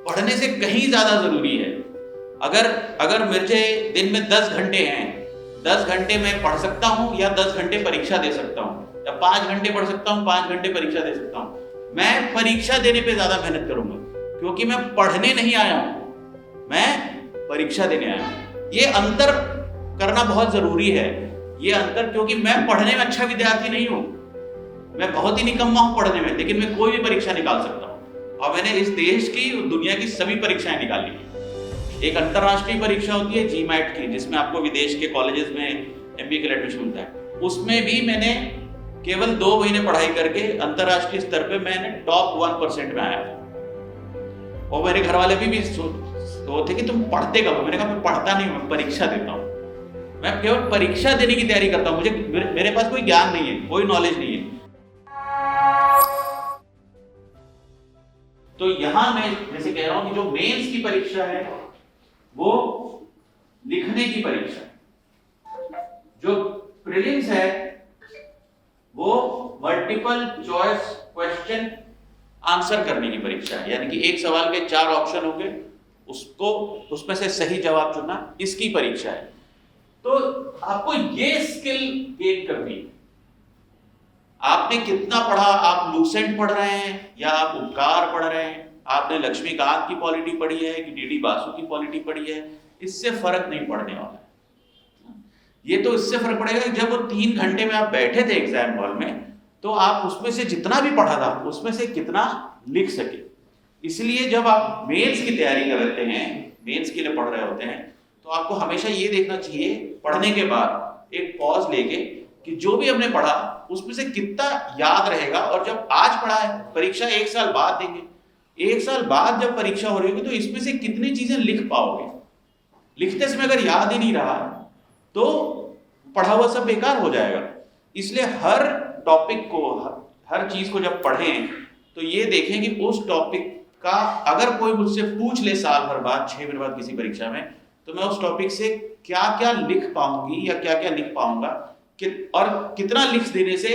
पढ़ने से कहीं ज्यादा जरूरी है। अगर मुझे दिन में 10 घंटे हैं, 10 घंटे मैं पढ़ सकता हूँ या 10 घंटे परीक्षा दे सकता हूँ, या 5 घंटे पढ़ सकता हूँ, 5 घंटे परीक्षा दे सकता हूँ। मैं परीक्षा देने पे ज्यादा मेहनत करूंगा, क्योंकि मैं पढ़ने नहीं आया हूं, मैं परीक्षा देने आया हूं। ये अंतर करना बहुत जरूरी है, ये अंतर, क्योंकि मैं पढ़ने में अच्छा विद्यार्थी नहीं हूं, मैं बहुत ही निकम्मा हूं पढ़ने में, लेकिन मैं कोई भी परीक्षा निकाल सकता हूं। और मैंने इस देश की, दुनिया की सभी परीक्षाएं निकाली है। एक अंतरराष्ट्रीय परीक्षा होती है GMAT की, जिसमें आपको विदेश के कॉलेजेस में MBA के लिए एडमिशन मिलता है। उसमें भी मैंने केवल 2 महीने पढ़ाई करके अंतरराष्ट्रीय स्तर पे मैंने टॉप 1% में आया। और मेरे घर वाले भी तो थे कि तुम पढ़ते कब हो? मैंने कहा मैं पढ़ता नहीं हूं, मैं परीक्षा देता हूं, मैं केवल परीक्षा देने की तैयारी करता हूं, मुझे मेरे पास कोई ज्ञान नहीं है, कोई नॉलेज नहीं है। तो यहां मैं जैसे कह रहा हूं कि जो मेंस की परीक्षा है वो लिखने की परीक्षा है, जो प्रीलिम्स है वो मल्टीपल चॉइस क्वेश्चन आंसर करने की परीक्षा है। यानी कि एक सवाल के 4 ऑप्शन होंगे, उसको उसमें से सही जवाब चुनना, इसकी परीक्षा है। तो आपको ये स्किल गेन करनी है। आपने कितना पढ़ा, आप लूसेंट पढ़ रहे हैं या आप उपकार पढ़ रहे हैं, आपने लक्ष्मीकांत की पॉलिटी पढ़ी है कि DD बासु की पॉलिटी पढ़ी है, इससे फर्क नहीं पड़ने वाला है। ये तो इससे फर्क पड़ेगा कि जब वो 3 घंटे में आप बैठे थे एग्जाम हॉल में, तो आप उसमें से जितना भी पढ़ा था उसमें से कितना लिख सके। इसलिए जब आप मेंस की तैयारी करते हैं, मेंस के लिए पढ़ रहे होते हैं, तो आपको हमेशा ये देखना चाहिए पढ़ने के बाद एक पॉज लेके कि जो भी हमने पढ़ा उसमें से कितना याद रहेगा। और जब आज पढ़ा है, परीक्षा 1 साल बाद देंगे, 1 साल बाद जब परीक्षा हो रही होगी, तो इसमें से कितनी चीजें लिख पाओगे। लिखते समय अगर याद ही नहीं रहा तो पढ़ा हुआ सब बेकार हो जाएगा। इसलिए हर टॉपिक को, हर चीज को जब पढ़ें तो ये देखें कि उस टॉपिक का अगर कोई मुझसे पूछ ले साल भर बाद, 6 महीने बाद किसी परीक्षा में, तो मैं उस टॉपिक से क्या क्या लिख पाऊंगी या क्या क्या लिख पाऊंगा और कितना लिख देने से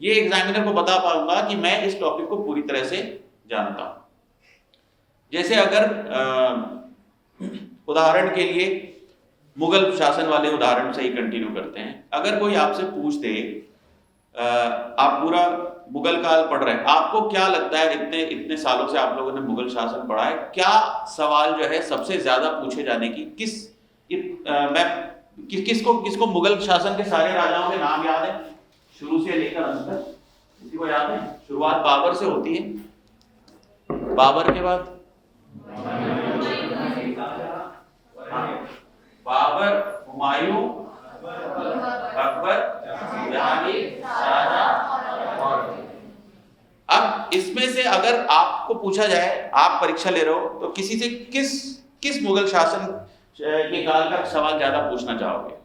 ये एग्जामिनर को बता पाऊंगा कि मैं इस टॉपिक को पूरी तरह से जानता हूं। जैसे अगर उदाहरण के लिए मुगल शासन वाले उदाहरण से ही कंटिन्यू करते हैं। अगर कोई आपसे पूछ दे, आप पूरा मुगल काल पढ़ रहे हैं, आपको क्या लगता है इतने सालों से आप लोगों ने मुगल शासन पढ़ा है, क्या सवाल जो है सबसे ज्यादा पूछे जाने की किसको मुगल शासन के सारे राजाओं के नाम याद है शुरू से लेकर अंत तक? किसी को याद है? शुरुआत बाबर से होती है, बाबर के बाद बाबर, हुमायूं, अकबर, जहांगीर, शाहजहां और अब इसमें से अगर आपको पूछा जाए, आप परीक्षा ले रहे हो, तो किसी से किस मुगल शासन के काल का सवाल ज्यादा पूछना चाहोगे?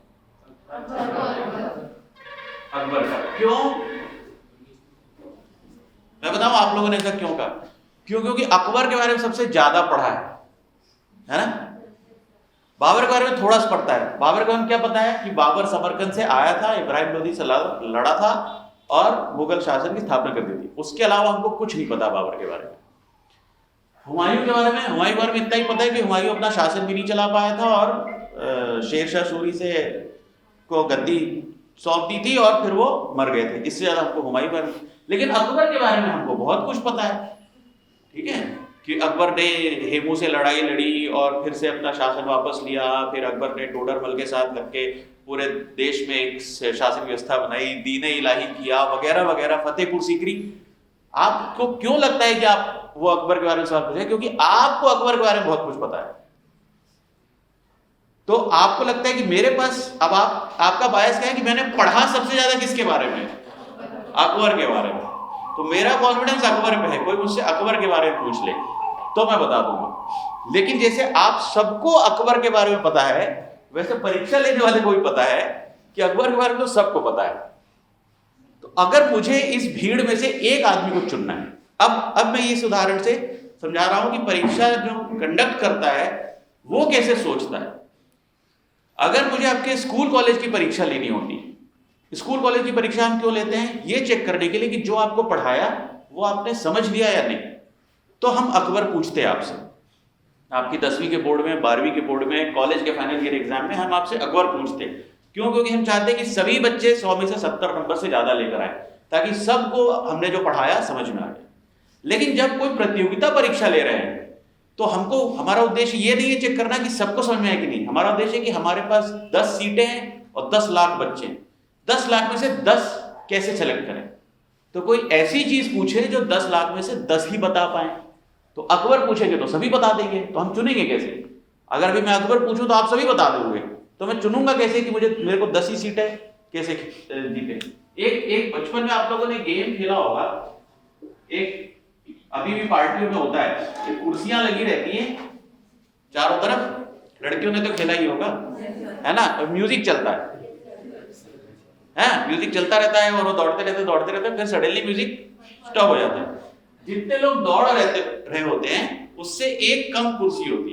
अकबर का। क्यों? मैं बताऊं आप लोगों ने ऐसा क्यों कहा? क्योंकि अकबर के बारे में सबसे ज्यादा पढ़ा है ना? बाबर के बारे में थोड़ा सा पढ़ता है। बाबर के बारे में क्या पता है कि बाबर समरकंद से आया था, इब्राहिम लोदी से लड़ा था और मुगल शासन की स्थापना कर दी थी। उसके अलावा हमको कुछ नहीं पता बाबर के बारे में। हुमायूं के बारे में इतना ही पता है कि हुमायूं अपना शासन भी नहीं चला पाया था और शेरशाह सूरी से को गद्दी सौंप दी थी और फिर वो मर गए थे। इससे ज्यादा हमको हुमायूं पर, लेकिन अकबर के बारे में हमको बहुत कुछ पता है। ठीक है कि अकबर ने हेमू से लड़ाई लड़ी और फिर से अपना शासन वापस लिया, फिर अकबर ने टोडरमल के साथ लड़के पूरे देश में एक शासन व्यवस्था बनाई, दीन इलाही किया वगैरह वगैरह, फतेहपुर सीकरी। आपको क्यों लगता है कि आप वो अकबर के बारे में सवाल पूछे? क्योंकि आपको अकबर के बारे में बहुत कुछ पता है। तो आपको लगता है कि मेरे पास, अब आपका बायस क्या है कि मैंने पढ़ा सबसे ज्यादा किसके बारे में? अकबर के बारे में। तो मेरा कॉन्फिडेंस अकबर पे है। कोई मुझसे अकबर के बारे में पूछ ले तो मैं बता दूंगा। लेकिन जैसे आप सबको अकबर के बारे में पता है, वैसे परीक्षा लेने वाले को भी पता है कि अकबर के बारे में तो सबको पता है। तो अगर मुझे इस भीड़ में से एक आदमी को चुनना है, अब मैं इस उदाहरण से समझा रहा हूं कि परीक्षा जो कंडक्ट करता है वो कैसे सोचता है। अगर मुझे आपके स्कूल कॉलेज की परीक्षा लेनी होती, स्कूल कॉलेज की परीक्षा हम क्यों लेते हैं? ये चेक करने के लिए कि जो आपको पढ़ाया वो आपने समझ लिया या नहीं। तो हम अकबर पूछते हैं आपसे, आपकी 10वीं के बोर्ड में, 12वीं के बोर्ड में, कॉलेज के फाइनल ईयर एग्जाम में हम आपसे अकबर पूछते हैं। क्यों? क्योंकि हम चाहते हैं कि सभी बच्चे 100 में से 70 नंबर से ज्यादा लेकर आए, ताकि सबको हमने जो पढ़ाया समझ में आ जाए। लेकिन जब कोई प्रतियोगिता परीक्षा ले रहे हैं तो हमको, हमारा उद्देश्य ये नहीं है चेक करना कि सबको समझ में आए कि नहीं। हमारा उद्देश्य है कि हमारे पास 10 सीटें हैं और 10 लाख बच्चे हैं, 10 लाख में से 10 कैसे सेलेक्ट करें। तो कोई ऐसी चीज पूछे जो 10 लाख में से 10 ही बता पाए। तो अकबर पूछेंगे तो सभी बता देंगे, तो हम चुनेंगे कैसे? अगर अभी मैं अकबर पूछूं तो आप सभी बता दोगे, तो मैं चुनूंगा कैसे कि मेरे को 10 ही सीट है, कैसे जीते? एक बचपन में आप लोगों ने गेम खेला होगा, एक अभी भी पार्टियों में होता है, कुर्सियां लगी रहती हैं चारों तरफ, लड़कियों ने तो खेला ही होगा, है ना? और म्यूजिक चलता है, म्यूजिक चलता रहता है और वो दौड़ते रहते, फिर सडनली म्यूजिक स्टॉप हो जाता है। जितने लोग दौड़ रहे होते हैं उससे एक कम कुर्सी होती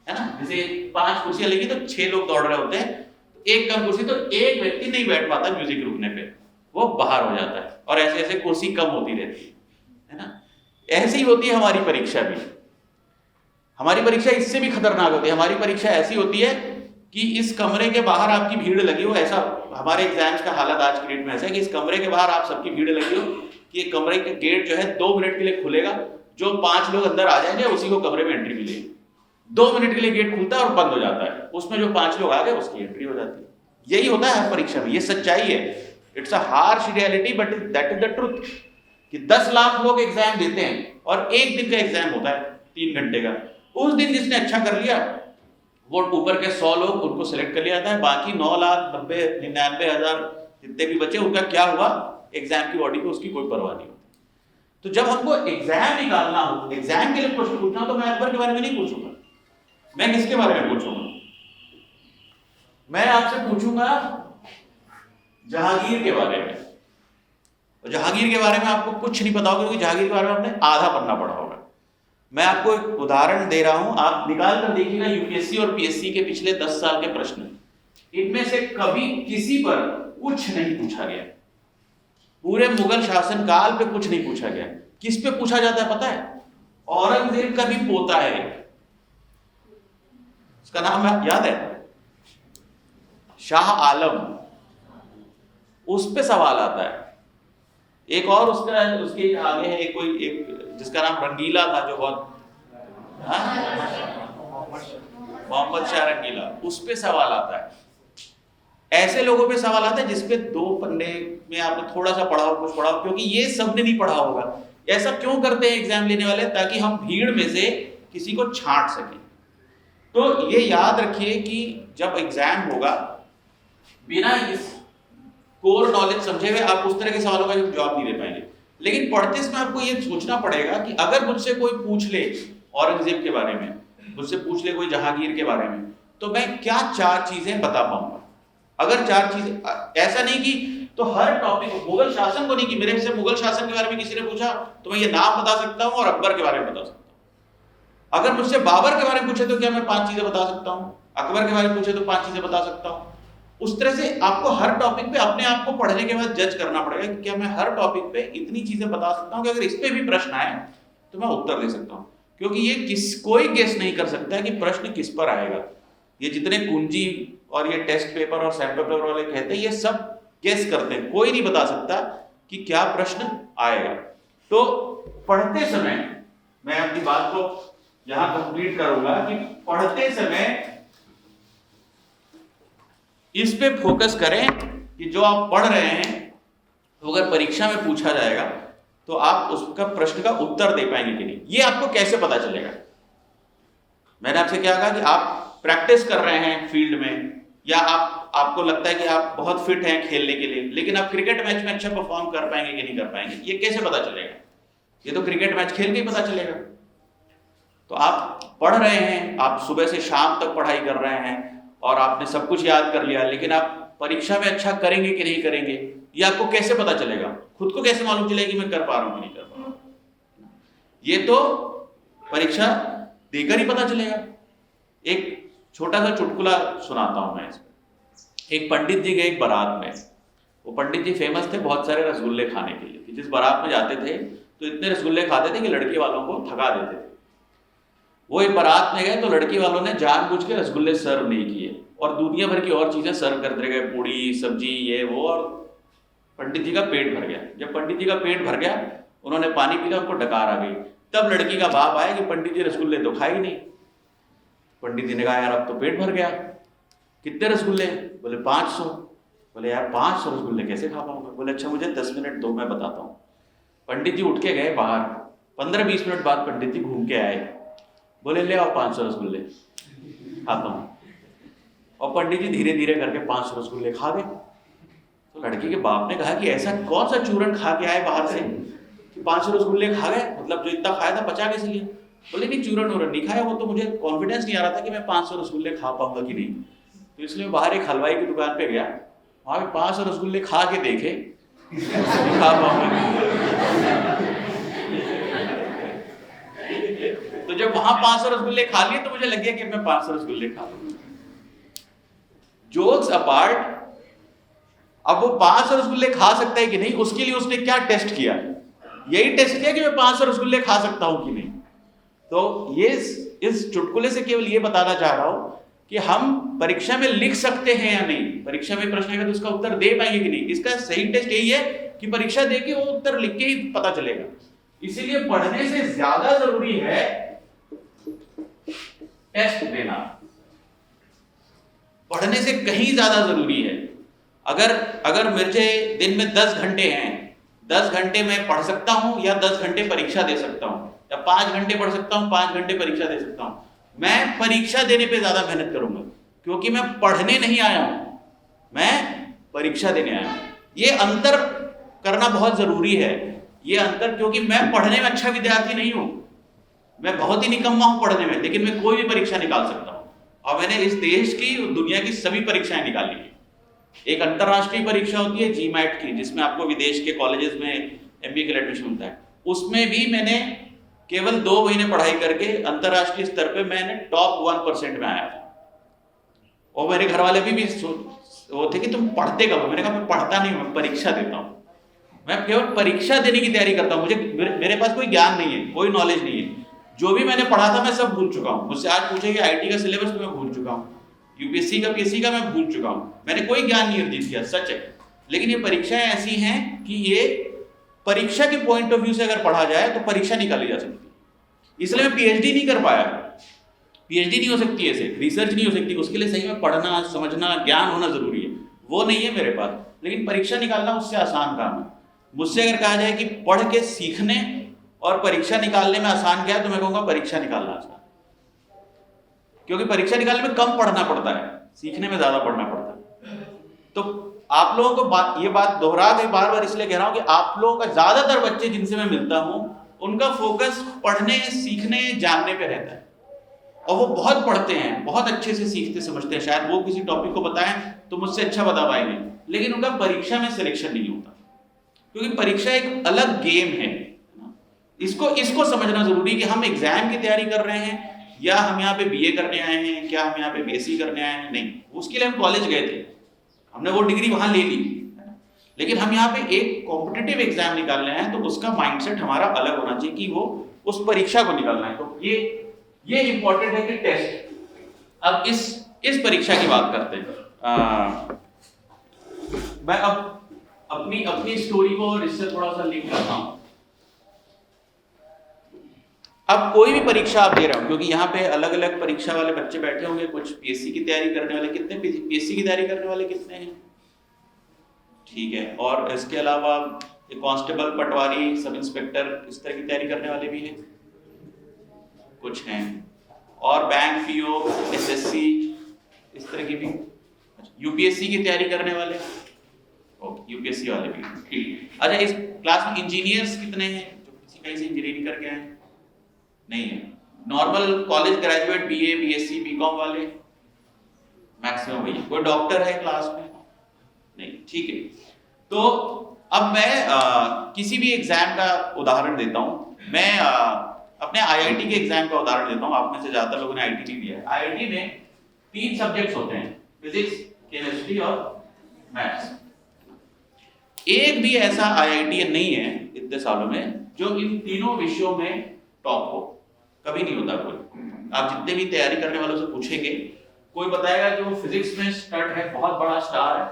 है ना? जैसे 5 कुर्सियां लगी तो 6 लोग दौड़ रहे होते हैं, तो एक कम कुर्सी, तो एक व्यक्ति नहीं बैठ पाता म्यूजिक रुकने पे, वो बाहर हो जाता है, और ऐसे ऐसे कुर्सी कम होती रहती है ना? ऐसी ही होती है हमारी परीक्षा भी। हमारी परीक्षा इससे भी खतरनाक होती है। हमारी परीक्षा ऐसी होती है कि इस कमरे के बाहर आपकी भीड़ लगी हो, ऐसा हमारे एग्जाम्स का हालत आज की डेट में ऐसा है कि इस कमरे के बाहर आप सबकी भीड़ लगी हो कि ये कमरे का गेट जो है 2 मिनट के लिए खुलेगा, जो 5 लोग अंदर आ जाएंगे उसी को कमरे में एंट्री मिलेगी। 2 मिनट के लिए गेट खुलता है और बंद हो जाता है, उसमें जो 5 लोग आ गए उसकी एंट्री हो जाती है। यही होता है हर परीक्षा में, ये सच्चाई है। It's a harsh reality but that is the truth, कि 10 लाख लोग एग्जाम देते हैं और एक दिन का एग्जाम होता है 3 घंटे का। उस दिन जिसने अच्छा कर लिया वो ऊपर के 100 लोग उनको सिलेक्ट कर लिया जाता है, बाकी 9,99,000 जितने भी बचे उनका क्या हुआ एग्जाम की बॉडी को, उसकी कोई परवाह नहीं होती। तो जब हमको एग्जाम निकालना हो, एग्जाम के लिए क्वेश्चन पूछना हो, तो मैं अकबर के बारे में नहीं पूछूंगा। मैं किसके बारे में पूछूंगा? मैं आपसे पूछूंगा जहांगीर के बारे में। और जहांगीर के बारे में आपको कुछ नहीं पता होगा, क्योंकि जहांगीर के बारे में आपने आधा पढ़ना पड़ा होगा। मैं आपको एक उदाहरण दे रहा हूं, आप निकाल कर देखिएगा यूपीएससी और पीएससी के पिछले 10 साल के प्रश्न, इनमें से कभी किसी पर कुछ नहीं पूछा गया। पूरे मुगल शासन काल पे कुछ नहीं पूछा गया। किस पे पूछा जाता है पता है? औरंगजेब का भी पोता है, उसका नाम याद है? शाह आलम। उस पे सवाल आता है। एक और उसके आगे है एक जिसका नाम रंगीला था, जो बहुत मोहम्मद शाह रंगीला, उस पे सवाल आता है। ऐसे लोगों पे सवाल आता है जिसपे 2 पन्ने में आपने थोड़ा सा पढ़ा हो, कुछ पढ़ा हो, क्योंकि ये सबने नहीं पढ़ा होगा। ऐसा क्यों करते हैं एग्जाम लेने वाले? ताकि हम भीड़ में से किसी को छांट सकें। तो ये याद रखिए कि जब एग्जाम होगा, बिना इस कोर नॉलेज समझे हुए आप उस तरह के सवालों का जवाब नहीं दे पाएंगे। लेकिन पढ़ते समय आपको ये सोचना पड़ेगा कि अगर मुझसे कोई पूछ ले औरंगजेब के बारे में, मुझसे पूछ ले कोई जहांगीर के बारे में, तो मैं क्या 4 चीजें बता पाऊंगा। अगर 4 चीजें, ऐसा नहीं कि तो हर टॉपिक, मुगल शासन को नहीं कि मेरे से मुगल शासन के बारे में किसी ने पूछा तो मैं ये नाम बता सकता हूं और अकबर के बारे में बता सकता हूं। अगर मुझसे बाबर के बारे में पूछे तो क्या मैं 5 चीजें बता सकता हूं? अकबर के बारे में पूछे तो 5 चीजें बता सकता हूं। उस तरह से आपको हर टॉपिक पे अपने आप को पढ़ने के बाद जज करना पड़ेगा कि क्या मैं हर टॉपिक पे इतनी चीजें बता सकता हूं कि अगर इस पे भी प्रश्न आए तो मैं उत्तर दे सकता हूं। क्योंकि ये कोई गेस नहीं कर सकता है कि प्रश्न किस पर आएगा। ये जितने कुंजी और ये टेस्ट पेपर और सैम्पल पेपर वाले कहते हैं, ये सब गेस करते हैं, कोई नहीं बता सकता कि क्या प्रश्न आएगा। तो पढ़ते समय मैं अपनी बात को यहां कंप्लीट करूंगा कि पढ़ते समय इस पे फोकस करें कि जो आप पढ़ रहे हैं तो अगर परीक्षा में पूछा जाएगा तो आप उसका प्रश्न का उत्तर दे पाएंगे कि नहीं। ये आपको कैसे पता चलेगा? मैंने आपसे क्या कहा कि आप प्रैक्टिस कर रहे हैं फील्ड में, या आपको लगता है कि आप बहुत फिट हैं खेलने के लिए, लेकिन आप क्रिकेट मैच में अच्छा परफॉर्म कर पाएंगे कि नहीं कर पाएंगे, ये कैसे पता चलेगा? ये तो क्रिकेट मैच खेल के ही पता चलेगा। तो आप पढ़ रहे हैं, आप सुबह से शाम तक पढ़ाई कर रहे हैं और आपने सब कुछ याद कर लिया, लेकिन आप परीक्षा में अच्छा करेंगे कि नहीं करेंगे, ये आपको कैसे पता चलेगा? खुद को कैसे मालूम चलेगा कि मैं कर पा रहा हूं कि नहीं कर पा रहा हूं? ये तो परीक्षा देकर ही पता चलेगा। एक छोटा सा चुटकुला सुनाता हूं मैं इसमें। एक पंडित जी गए एक बारात में। वो पंडित जी फेमस थे बहुत सारे रसगुल्ले खाने के लिए, कि जिस बारात में जाते थे तो इतने रसगुल्ले खाते थे कि लड़के वालों को थका देते थे। वो एक बारात में गए तो लड़की वालों ने जानबूझ के रसगुल्ले सर्व नहीं किए और दुनिया भर की और चीजें सर्व करते गए, पूड़ी सब्जी ये वो, और पंडित जी का पेट भर गया। जब पंडित जी का पेट भर गया, उन्होंने पानी पी लिया, उनको डकार आ गई। तब लड़की का बाप आया कि पंडित जी रसगुल्ले तो खाए ही नहीं। पंडित जी ने कहा यार अब तो पेट भर गया, कितने रसगुल्ले? बोले 500। बोले यार 500 रसगुल्ले कैसे खा पाऊंगा? बोले अच्छा मुझे 10 मिनट दो, मैं बताता हूँ। पंडित जी उठ के गए बाहर, 15-20 मिनट बाद पंडित जी घूम के आए, बोले ले आओ 500 रसगुल्ले खाता हूँ। और पंडित जी धीरे धीरे करके 500 रसगुल्ले खा गए। तो लड़की के बाप ने कहा कि ऐसा कौन सा चूरन खा के आए बाहर से कि 500 रसगुल्ले खा गए, मतलब जो इतना खाया था पचा कैसे लिया? बोले नहीं चूरन वूरन नहीं खाया, वो तो मुझे कॉन्फिडेंस नहीं आ रहा था कि मैं 500 रसगुल्ले खा पाऊंगा कि नहीं, तो इसलिए बाहर एक हलवाई की दुकान पे गया, वहां पे 500 रसगुल्ले खा के देखे खा पाऊंगा। तो जब वहां 500 रसगुल्ले खा लिए तो मुझे लग गया कि मैं 500 रसगुल्ले खा लूंगा। जोक्स अपार्ट, अब वो 500 रसगुल्ले खा सकता है कि नहीं, उसके लिए उसने क्या टेस्ट किया? यही टेस्ट किया कि मैं 500 रसगुल्ले खा सकता हूं कि नहीं। तो ये इस चुटकुले से केवल ये बताना चाह रहा हूं कि हम परीक्षा में लिख सकते हैं या नहीं, परीक्षा में प्रश्न आएगा तो उसका उत्तर दे पाएंगे कि नहीं। इसका सही टेस्ट यही है कि परीक्षा देके वो उत्तर लिख के ही पता चलेगा। इसीलिए पढ़ने से ज्यादा जरूरी है टेस्ट देना, पढ़ने से कहीं ज्यादा जरूरी है। अगर मुझे दिन में 10 घंटे हैं, 10 घंटे मैं पढ़ सकता हूं या 10 घंटे परीक्षा दे सकता हूं, या 5 घंटे पढ़ सकता हूं 5 घंटे परीक्षा दे सकता हूं, मैं परीक्षा देने पे ज्यादा मेहनत करूंगा, क्योंकि मैं पढ़ने नहीं आया हूं, मैं परीक्षा देने आया हूं। ये अंतर करना बहुत जरूरी है, ये अंतर, क्योंकि मैं पढ़ने में अच्छा विद्यार्थी नहीं हूं, मैं बहुत ही निकम्मा हूं पढ़ने में, लेकिन मैं कोई भी परीक्षा निकाल सकता हूं। और मैंने इस देश की दुनिया की सभी परीक्षाएं निकाली है। एक अंतरराष्ट्रीय परीक्षा होती है जीमैट की, जिसमें आपको विदेश के कॉलेजेस में एमबीए के लिए एडमिशन मिलता है, उसमें भी मैंने केवल 2 महीने पढ़ाई करके अंतरराष्ट्रीय स्तर पे मैंने टॉप 1% में आया था। और मेरे घर वाले भी वो थे कि तुम पढ़ते कब हो? मैंने कहा मैं पढ़ता नहीं हूं, मैं परीक्षा देता हूं, मैं केवल परीक्षा देने की तैयारी करता हूं, मुझे मेरे पास कोई ज्ञान नहीं है, कोई नॉलेज नहीं है, जो भी मैंने पढ़ा था मैं सब भूल चुका हूं। मुझसे आज पूछे कि आईटी का सिलेबस तो मैं भूल चुका हूं, यूपीएससी का पीएससी का मैं भूल चुका हूं, मैंने कोई ज्ञान नहीं अर्जित किया, सच है। लेकिन ये परीक्षाएं ऐसी हैं कि ये परीक्षा के पॉइंट ऑफ व्यू से अगर पढ़ा जाए तो परीक्षा निकाली जा सकती है। इसलिए मैं पीएचडी नहीं कर पाया, पीएचडी नहीं हो सकती ऐसे, रिसर्च नहीं हो सकती, उसके लिए सही में पढ़ना समझना ज्ञान होना जरूरी है, वो नहीं है मेरे पास। लेकिन परीक्षा निकालना उससे आसान काम है। मुझसे अगर कहा जाए कि पढ़ के सीखने और परीक्षा निकालने में आसान क्या है, तो मैं कहूँगा परीक्षा निकालना आसान, क्योंकि परीक्षा निकालने में कम पढ़ना पड़ता है, सीखने में ज्यादा पढ़ना पड़ता है। तो आप लोगों को ये बात दोहरा के बार बार इसलिए कह रहा हूं कि आप लोगों का ज्यादातर बच्चे जिनसे मैं मिलता हूं, उनका फोकस पढ़ने सीखने जानने पे रहता है, और वो बहुत पढ़ते हैं, बहुत अच्छे से सीखते समझते हैं, शायद वो किसी टॉपिक को बताएं तो मुझसे अच्छा बता पाएंगे, लेकिन उनका परीक्षा में सिलेक्शन नहीं होता, क्योंकि परीक्षा एक अलग गेम है। इसको समझना जरूरी है कि हम एग्जाम की तैयारी कर रहे हैं या हम यहाँ पे बीए करने आए हैं, क्या हम यहाँ पे बीएससी करने आए हैं, नहीं, उसके लिए हम कॉलेज गए थे, हमने वो डिग्री वहां ले ली, लेकिन हम यहाँ पे एक कॉम्पिटिटिव एग्जाम निकालने आए हैं, तो उसका माइंडसेट हमारा अलग होना चाहिए कि वो उस परीक्षा को निकालना है। तो ये इंपॉर्टेंट है कि टेस्ट। अब इस परीक्षा की बात करते हैं। मैं अब अपनी स्टोरी को और इससे थोड़ा सा लिंक करता हूं। अब कोई भी परीक्षा आप दे रहे हो, क्योंकि यहाँ पे अलग अलग परीक्षा वाले बच्चे बैठे होंगे, कुछ पीएससी की तैयारी करने वाले, कितने पीएससी की तैयारी करने वाले कितने हैं? ठीक है, और इसके अलावा कांस्टेबल, पटवारी, सब इंस्पेक्टर, इस तरह की तैयारी करने वाले भी हैं, कुछ हैं, और बैंक, पीओ, एसएससी, इस तरह की भी, यूपीएससी की तैयारी करने वाले, यूपीएससी वाले भी, ठीक। अच्छा, इस क्लास में इंजीनियर्स कितने हैं जो किसी कहीं से इंजीनियरिंग करके आए? नहीं है। Normal college graduate, BA, BSc, BCom वाले मैक्सिमम वही। कोई डॉक्टर है क्लास में? नहीं, ठीक है। तो अब मैं किसी भी एग्जाम का उदाहरण देता हूं। मैं अपने आईआईटी के एग्जाम का उदाहरण देता हूं। आप में से ज्यादा लोगों ने आईआईटी दिया है। आईआईटी में 3 सब्जेक्ट्स होते हैं, फिजिक्स, केमिस्ट्री और मैथ्स। एक भी ऐसा आईआईटी नहीं है इतने सालों में जो इन तीनों विषयों में टॉप हो, कभी नहीं होता कोई। आप जितने भी तैयारी करने वालों से पूछेंगे, कोई बताएगा कि वो फिजिक्स में स्टड है, बहुत बड़ा स्टार है,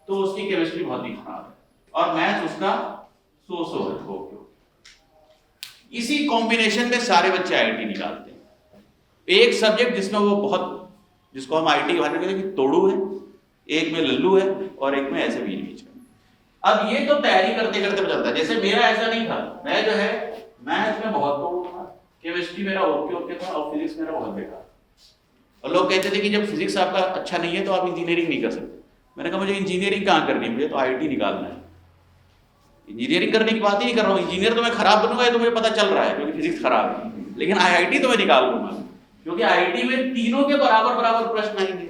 तो उसकी केमिस्ट्री बहुत ही खराब है और मैथ उसका सो है। इसी कॉम्बिनेशन में सारे बच्चे आईआईटी निकालते हैं। एक सब्जेक्ट जिसमें वो बहुत, जिसको हम आईआईटी कहते हैं कि तोड़ू है, एक में लल्लू है और एक में ऐसे बीच में। अब ये तो तैयारी करते करते चलता है। जैसे मेरा ऐसा नहीं था, मैं जो है मैथ में बहुत तोड़ू था, केमिस्ट्री मेरा ओके था और फिजिक्स मेरा बहुत बेकार। और लोग कहते थे कि जब फिजिक्स आपका अच्छा नहीं है तो आप इंजीनियरिंग नहीं कर सकते। मैंने कहा मुझे इंजीनियरिंग कहाँ करनी है, मुझे तो आईआईटी निकालना है। इंजीनियरिंग करने की बात ही नहीं कर रहा हूँ, इंजीनियर तो मैं खराब बनूंगा ये तो मुझे पता चल रहा है क्योंकि फिजिक्स खराब है, लेकिन आईआईटी तो मैं निकाल लूंगा क्योंकि आईआईटी में तीनों के बराबर प्रश्न आएंगे।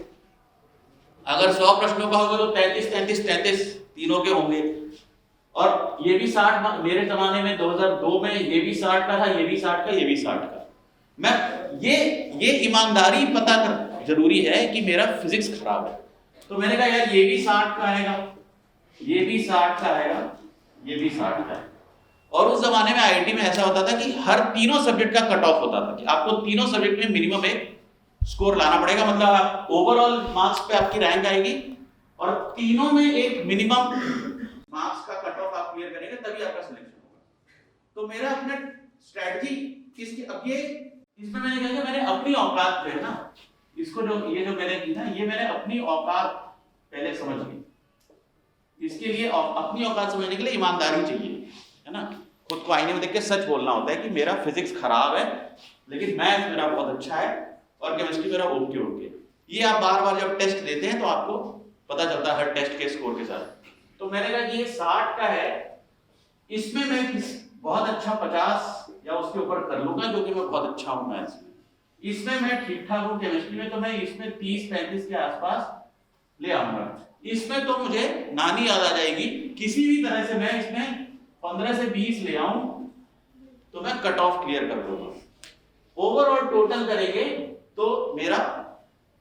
अगर 100 प्रश्नों का होगा तो 33 तीनों के होंगे। और ये भी 60, मेरे जमाने में 2002 में ये भी 60 का था, ये भी 60 का, ये भी 60 का। मैं ये ईमानदारी पता कर जरूरी है कि मेरा फिजिक्स खराब है, तो मैंने कहा यार ये भी 60 का आएगा, ये भी 60 का आएगा, ये भी 60 का है। और उस जमाने में आईआईटी में ऐसा होता था कि हर तीनों सब्जेक्ट का कट ऑफ होता था कि आपको तीनों सब्जेक्ट में मिनिमम एक स्कोर लाना पड़ेगा, मतलब आप ओवरऑल मार्क्स पे आपकी रैंक आएगी और तीनों में एक मिनिमम मार्क्स का कट ऑफ आप क्लियर करेंगे तभी आपका सिलेक्शन होगा। तो मेरा अपना स्ट्रेटजी किसकी, अब ये इसमें मैंने क्या किया, मैंने अपनी औकात जो है ना, इसको जो ये जो मैंने की ना, ये मैंने अपनी औकात पहले समझ ली। इसके लिए अपनी औकात समझने के लिए ईमानदारी चाहिए, है ना। खुद को आईने में देख के सच बोलना होता है कि मेरा फिजिक्स खराब है लेकिन मैथ मेरा बहुत अच्छा है और केमिस्ट्री मेरा ओके। ये आप बार बार जब टेस्ट देते हैं तो आपको पता चलता है हर टेस्ट के स्कोर के साथ। तो मैंने कहा कि ये 60 का है, इसमें मैं बहुत अच्छा 50 या उसके ऊपर कर लूंगा क्योंकि मैं बहुत अच्छा हूं मैथ्स में, इसमें मैं ठीक ठाक हूं केमिस्ट्री में, तो मैं इसमें 30-35 के आसपास ले आऊंगा। इसमें तो मुझे नानी याद आ जाएगी, किसी भी तरह से मैं इसमें 15 से 20 ले आऊं तो मैं कट ऑफ क्लियर कर दूंगा। ओवरऑल टोटल करेंगे तो मेरा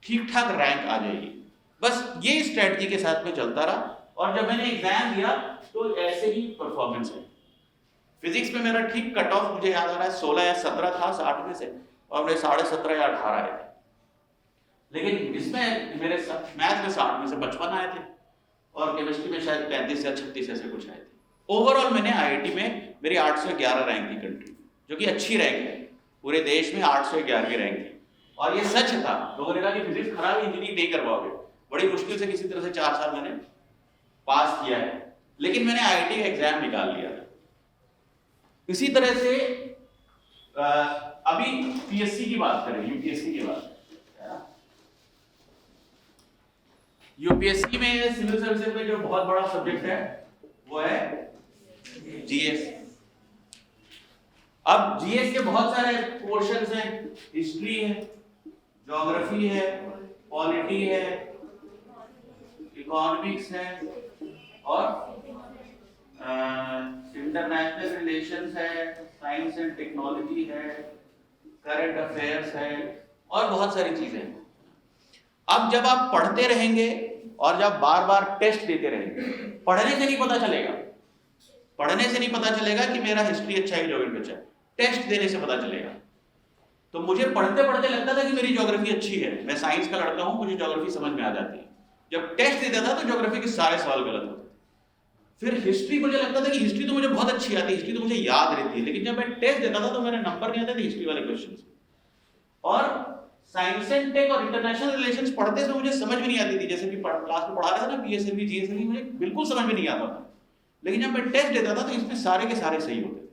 ठीक ठाक रैंक आ जाएगी। बस ये स्ट्रेटजी के साथ में चलता रहा और जब मैंने एग्जाम दिया तो ऐसे ही परफॉर्मेंस है। फिजिक्स में मेरा ठीक कट ऑफ मुझे याद आ रहा है 16 या 17 था 60 में से, और मेरे 17.5 या 18 आए थे। लेकिन इसमें मेरे मैथ में 60 में से 55 आए थे और केमिस्ट्री में शायद 35 या 36 ऐसे कुछ आए थे। ओवरऑल मैंने आईआईटी में मेरी 811 रैंक थी कंट्री, जो कि अच्छी रैंक है, पूरे देश में 811वीं रैंक थी। और ये सच था, लोगों ने कहा कि फिजिक्स खराब, इंजीनियरिंग नहीं कर पाओगे। बड़ी मुश्किल से किसी तरह से 4 साल मैंने पास किया है, लेकिन मैंने आईआईटी का एग्जाम निकाल लिया था। इसी तरह से अभी पीएससी की बात करें, यूपीएससी की बात, यूपीएससी में सिविल सर्विसेज में जो बहुत बड़ा सब्जेक्ट है वो है जीएस। अब जीएस के बहुत सारे पोर्शंस हैं, हिस्ट्री है, ज्योग्राफी है, पॉलिटी है, इकोनॉमिक्स है और इंटरनेशनल रिलेशंस है, साइंस एंड टेक्नोलॉजी है, करंट अफेयर्स है और बहुत सारी चीजें हैं। अब जब आप पढ़ते रहेंगे और जब बार बार टेस्ट देते रहेंगे, पढ़ने से नहीं पता चलेगा, पढ़ने से नहीं पता चलेगा कि मेरा हिस्ट्री अच्छा है ज्योग्राफी अच्छा है, टेस्ट देने से पता चलेगा। तो मुझे पढ़ते पढ़ते लगता था कि मेरी ज्योग्राफी अच्छी है, मैं साइंस का लड़का हूं, मुझे ज्योग्राफी समझ में आ जाती है। जब टेस्ट देता था तो ज्योग्राफी के सारे सवाल गलत होते थे। फिर हिस्ट्री मुझे लगता था कि हिस्ट्री तो मुझे बहुत अच्छी आती है, हिस्ट्री तो मुझे याद रहती है, लेकिन जब मैं टेस्ट देता था तो मेरे नंबर नहीं आते थे हिस्ट्री वाले क्वेश्चन। और साइंस एंड टेक और इंटरनेशनल रिलेशंस पढ़ते समय मुझे समझ में नहीं आती थी, जैसे कि क्लास में पढ़ा रहा था ना पीएसएलवी जीएसएलवी, मुझे बिल्कुल समझ में नहीं आता था। लेकिन जब मैं टेस्ट देता था तो इसमें सारे के सारे सही होते थे।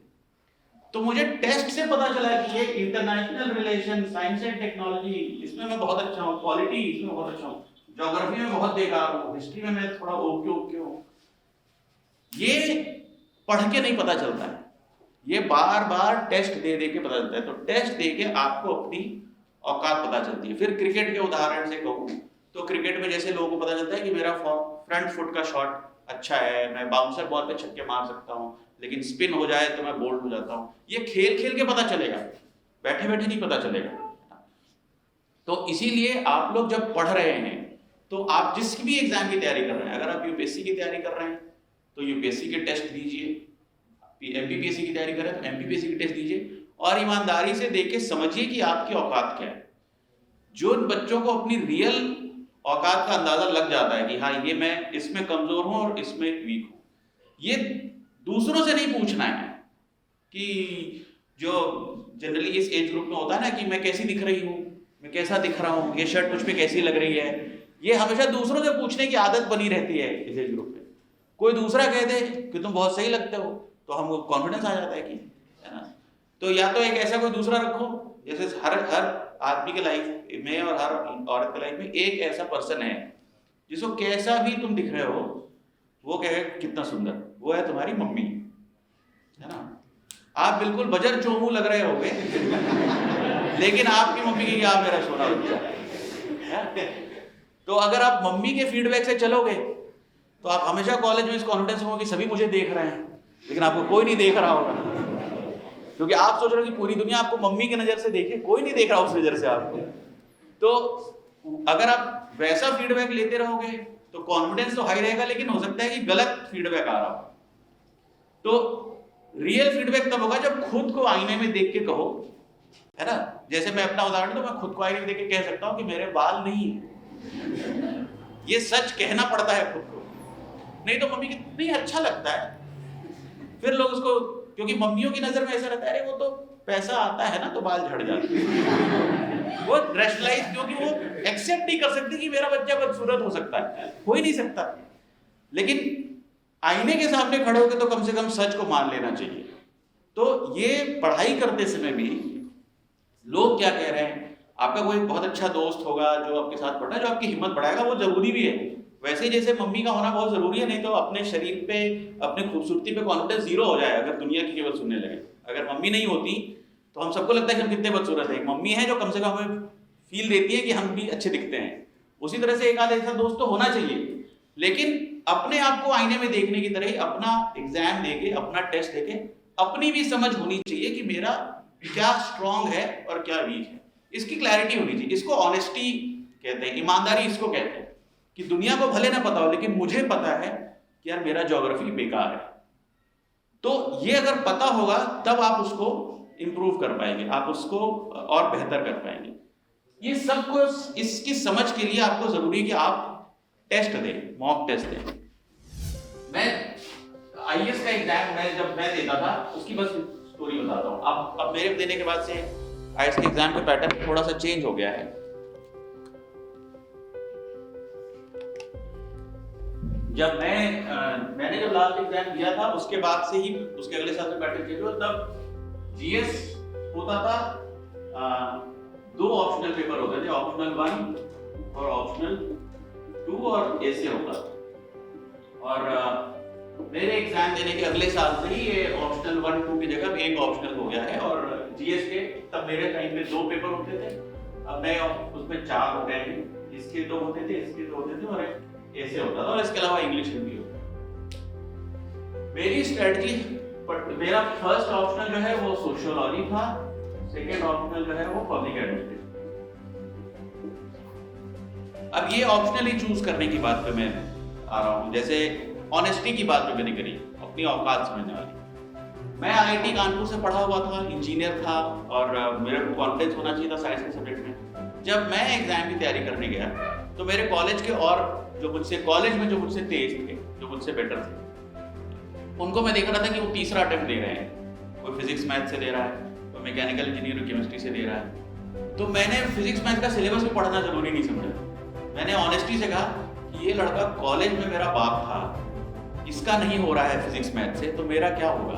तो मुझे टेस्ट से पता चला कि ये international relation, science and technology, इसमें मैं बहुत अच्छा हूँ, पॉलिटी इसमें बहुत अच्छा हूँ, ज्योग्राफी में बहुत बेकार हूँ, हिस्ट्री में मैं थोड़ा ओके हूँ। ये पढ़ के नहीं पता चलता है, ये बार बार टेस्ट दे दे के पता चलता है। तो टेस्ट दे के आपको अपनी औकात पता चलती है। फिर क्रिकेट के उदाहरण से कहूँ तो क्रिकेट में जैसे लोगों को पता चलता है कि मेरा फ्रंट फुट का शॉट अच्छा है, मैं बाउंसर बॉल पे छक्के मार सकता हूँ, लेकिन स्पिन हो जाए तो मैं बोल्ड हो जाता हूँ। ये खेल खेल के पता चलेगा, बैठे बैठे नहीं पता चलेगा। तो इसीलिए आप लोग जब पढ़ रहे हैं तो आप जिस भी एग्जाम की तैयारी कर रहे हैं, अगर आप यूपीएससी की तैयारी कर रहे हैं तो यूपीएससी के टेस्ट दीजिए, एमपीपीएससी की तैयारी कर रहे हैं तो एमपीपीएससी की टेस्ट दीजिए, और ईमानदारी से देख के समझिए कि आपकी औकात क्या है। जो बच्चों को अपनी रियल औकात का अंदाजा लग जाता है कि हाँ ये मैं इसमें कमजोर हूं और इसमें वीक हूं, ये दूसरों से नहीं पूछना है कि जो जनरली इस एज ग्रुप में होता है ना कि मैं कैसी दिख रही हूँ, मैं कैसा दिख रहा हूँ, ये शर्ट मुझ पे कैसी लग रही है, ये हमेशा दूसरों से पूछने की आदत बनी रहती है इस एज ग्रुप में। कोई दूसरा कह दे कि तुम बहुत सही लगते हो तो हमको कॉन्फिडेंस आ जाता है कि, है ना। तो या तो एक ऐसा कोई दूसरा रखो, जैसे हर आदमी के लाइफ में और हर औरत के लाइफ में एक ऐसा पर्सन है जिसको कैसा भी तुम दिख रहे हो वो कहे कितना सुंदर, वो है तुम्हारी मम्मी, है ना। आप बिल्कुल बजर चोमू लग रहे होगे लेकिन आपकी मम्मी की आप मेरा सोना बच्चा है। तो अगर आप मम्मी के फीडबैक से चलोगे तो आप हमेशा कॉलेज में इस कॉन्फिडेंस में हो कि सभी मुझे देख रहे हैं, लेकिन आपको कोई नहीं देख रहा होगा, क्योंकि आप सोच रहे हो कि पूरी दुनिया आपको मम्मी की नजर से देखे, कोई नहीं देख रहा उस नजर से आपको। तो अगर आप वैसा फीडबैक लेते रहोगे तो कॉन्फिडेंस तो हाई रहेगा, लेकिन हो सकता है कि गलत फीडबैक आ रहा हो। तो रियल फीडबैक तब होगा जब खुद को आईने में देख के कहो, है ना। जैसे मैं अपना उदाहरण दूं, मैं खुद को आईने में देख के कह सकता हूं कि मेरे बाल नहीं है। ये सच कहना पड़ता है खुद को, नहीं तो मम्मी कितनी अच्छा लगता है। फिर लोग उसको, क्योंकि मम्मियों की नजर में ऐसा रहता है अरे वो तो पैसा आता है ना तो बाल झड़ जाते हैं। वो रैशनलाइज, क्योंकि वो एक्सेप्ट नहीं कर सकती कि मेरा बच्चा बदसूरत हो सकता है, हो ही नहीं सकता। लेकिन आईने के सामने खड़े होकर तो कम से कम सच को मान लेना चाहिए। तो ये पढ़ाई करते समय भी लोग क्या कह रहे हैं, आपका कोई बहुत अच्छा दोस्त होगा जो आपके साथ पढ़ रहा है, जो आपकी हिम्मत बढ़ाएगा, वो जरूरी भी है। वैसे ही जैसे मम्मी का होना बहुत जरूरी है, नहीं तो अपने शरीर पे, अपने खूबसूरती पे कॉन्फिडेंस जीरो हो जाए अगर दुनिया की केवल सुनने लगे। अगर मम्मी नहीं होती तो हम सबको लगता है कि हम कितने बदसूरत हैं। एक मम्मी है जो कम से कम हमें फील देती है कि हम भी अच्छे दिखते हैं। उसी तरह से एक आध ऐसा दोस्त तो होना चाहिए, लेकिन अपने आप को आईने में देखने की तरह ही अपना एग्जाम देके, अपना टेस्ट देके अपनी भी समझ होनी चाहिए कि मेरा क्या स्ट्रांग है और क्या वीक है। इसकी क्लैरिटी होनी चाहिए। इसको ऑनेस्टी कहते हैं, ईमानदारी इसको कहते हैं कि दुनिया को भले ना पता हो लेकिन मुझे पता है कि यार मेरा ज्योग्राफी बेकार है। तो ये अगर पता होगा तब आप उसको इंप्रूव कर पाएंगे, आप उसको और बेहतर कर पाएंगे। ये सब कुछ इसकी समझ के लिए आपको जरूरी है कि आप टेस्ट दें, मॉक टेस्ट दें। मैं आईएएस का एग्जाम जब मैं देता था उसकी बस स्टोरी बताता हूँ। अब मेरे देने के बाद से आईएएस के एग्जाम का पैटर्न थोड़ा सा चेंज हो गया है। जब मैंने जब लास्ट एग्जाम दिया था उसके बाद से ही उसके अगले साल से पैटर्न चेंज हुआ। तब जीएस होता था, 2 ऑप्शनल पेपर होते थे, ऑप्शनल 1 और ऑप्शनल 2 और ऐसे होता था। और मेरे एग्जाम देने के अगले साल से ही ये ऑप्शनल 1 2 की जगह एक ऑप्शनल हो गया है। और जीएस के तब मेरे टाइम में 2 पेपर होते थे, अब मैं उसमें 4 हो गए हैं। इसके 2 होते थे, इसके 2 होते थे और ऐसे होता था, और इसके अलावा इंग्लिश हिंदी होता। मेरी स्ट्रेटजी, मेरा फर्स्ट ऑप्शनल जो है वो सोशियोलॉजी था, सेकेंड ऑप्शनल जो है वो पब्लिक एडमिनिस्ट्रेशन। अब ये ऑप्शनल ही चूज करने की बात पे मैं आ रहा हूँ। जैसे ऑनेस्टी की बात जो मैंने करी, अपनी औकात समझने वाली। मैं आईआईटी कानपुर से पढ़ा हुआ था, इंजीनियर था और मेरे को कॉन्फिडेंस होना चाहिए था साइंस के सब्जेक्ट में। जब मैं एग्जाम की तैयारी करने गया तो मेरे कॉलेज के और जो मुझसे तेज थे, जो मुझसे बेटर थे, उनको मैं देख रहा था कि वो तीसरा अटेम्प्ट दे रहे हैं। कोई फिजिक्स मैथ से दे रहा है, कोई मैकेनिकल इंजीनियरिंग केमिस्ट्री से दे रहा है। तो मैंने फिजिक्स मैथ का सिलेबस भी पढ़ना जरूरी नहीं समझा। मैंने ऑनेस्टी से कहा कि ये लड़का कॉलेज में मेरा बाप था, इसका नहीं हो रहा है फिजिक्स मैथ से, तो मेरा क्या होगा।